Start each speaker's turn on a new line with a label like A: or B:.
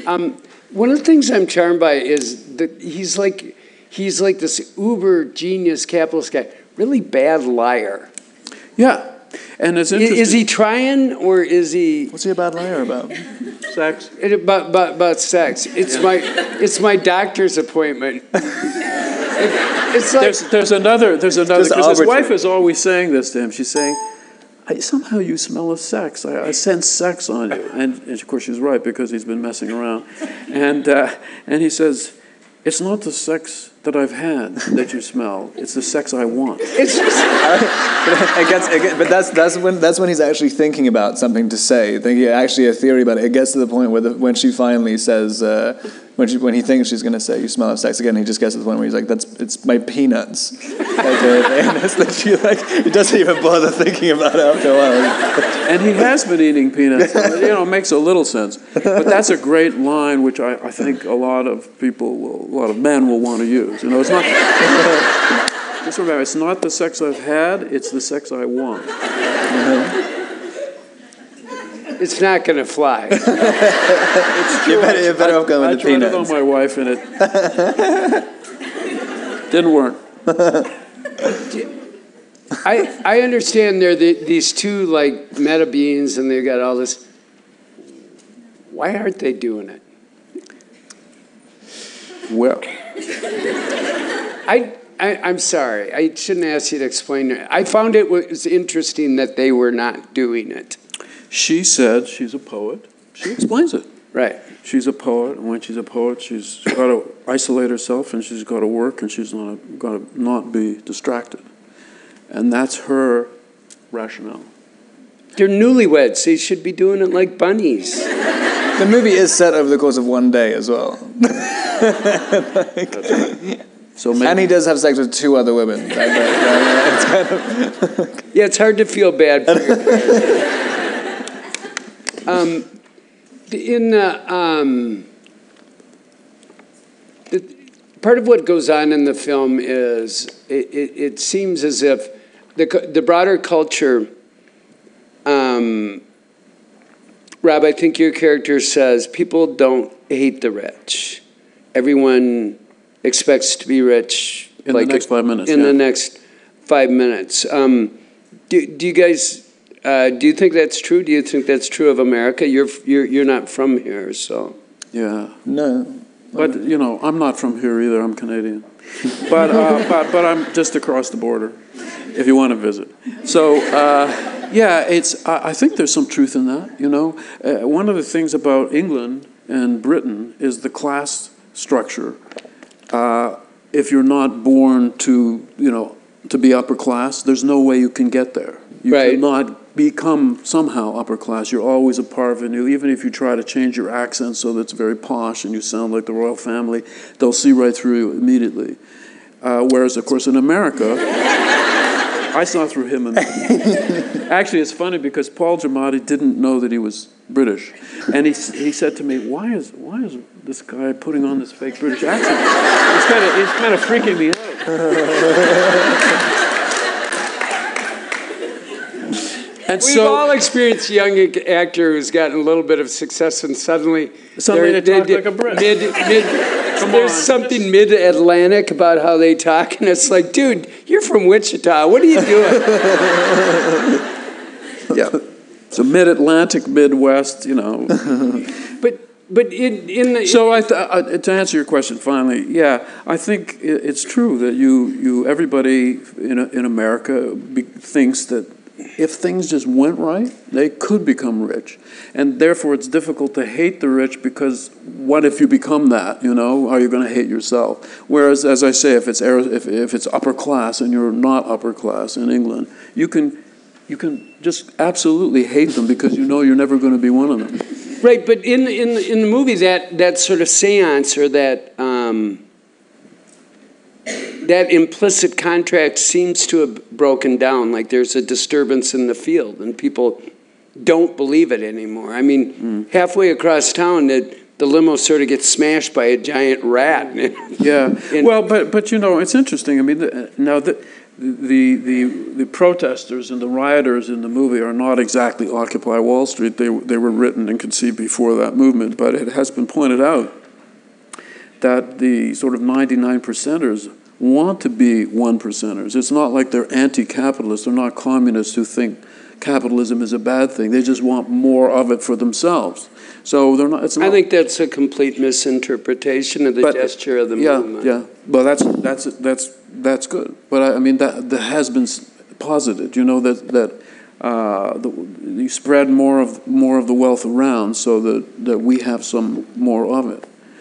A: One of the things I'm charmed by is that he's like this uber genius capitalist guy, really bad liar.
B: Yeah, and it's interesting.
A: Is he trying, or is he?
C: What's he a bad liar about?
B: Sex.
A: About sex. It's my doctor's appointment. It's like
B: There's another because his wife is always saying this to him. She's saying, somehow you smell of sex. I sense sex on you. And of course she's right, because he's been messing around. And he says, it's not the sex that I've had that you smell. It's the sex I want.
A: It's just,
C: but that's when he's actually thinking about something to say. Thinking actually a theory about it. It gets to the point where when she finally says when he thinks she's going to say you smell of sex again, he just gets to the point where he's like, it's my peanuts. And it's literally he doesn't even bother thinking about it after a while.
B: And he has been eating peanuts. It makes a little sense. But that's a great line, which I think a lot of men will want to use. It's not. Just remember, it's not the sex I've had; it's the sex I want.
A: It's not going to fly.
C: It's true. You better off going with the peanuts.
B: I tried it on my wife, and it didn't work.
A: I understand they're these two like meta beings, and they've got all this. Why aren't they doing it?
B: Well,
A: I'm sorry. I shouldn't ask you to explain it. I found it was interesting that they were not doing it.
B: She said she's a poet. She explains it.
A: Right.
B: She's a poet, and when she's a poet, she's got to isolate herself, and she's got to work, and she's got to not be distracted. And that's her rationale.
A: They're newlyweds. They should be doing it like bunnies.
C: The movie is set over the course of one day as well.
B: That's right.
C: And he does have sex with two other women. It's kind of
A: yeah, it's hard to feel bad for your part of what goes on in the film is it seems as if the broader culture. Rob, I think your character says people don't hate the rich. Everyone expects to be rich
B: in the next 5 minutes.
A: In the next 5 minutes. Do you guys? Do you think that's true? Do you think that's true of America? You're not from here, so.
B: Yeah.
C: No.
B: But I'm not from here either. I'm Canadian. But I'm just across the border, if you want to visit. So yeah, I think there's some truth in that. One of the things about England and Britain is the class structure. If you're not born to be upper class, there's no way you can get there. You cannot become somehow upper class. You're always a part of it. Even if you try to change your accent so that it's very posh and you sound like the royal family, they'll see right through you immediately. Whereas, of course, in America, I saw through him immediately. Actually, it's funny because Paul Giamatti didn't know that he was British. And he said to me, why is this guy putting on this fake British accent? It's kind of freaking me out. And
A: We've all experienced a young actor who's gotten a little bit of success, and suddenly
B: they talk like a Brit.
A: There's something mid-Atlantic about how they talk, and it's like, dude, you're from Wichita. What are you doing?
B: Yeah. So mid-Atlantic, Midwest,
A: But in the...
B: So to answer your question finally, yeah, I think it's true that everybody in America thinks that if things just went right, they could become rich. And therefore it's difficult to hate the rich because what if you become that, Are you going to hate yourself? Whereas, as I say, if it's upper class and you're not upper class in England, you can just absolutely hate them because you're never going to be one of them.
A: Right, but in the movie, that sort of seance or that implicit contract seems to have broken down. Like there's a disturbance in the field, and people don't believe it anymore. I mean, halfway across town, the limo sort of gets smashed by a giant rat.
B: Yeah. Well, but it's interesting. I mean, the protesters and the rioters in the movie are not exactly Occupy Wall Street. They were written and conceived before that movement, but it has been pointed out that the sort of 99 percenters want to be 1 percenters. It's not like they're anti-capitalist. They're not communists who think capitalism is a bad thing. They just want more of it for themselves. So they're not. It's not.
A: I think that's a complete misinterpretation of the gesture of the movement.
B: Yeah. But that's good. But I mean that has been posited. You know that you spread more of the wealth around so that we have some more of it.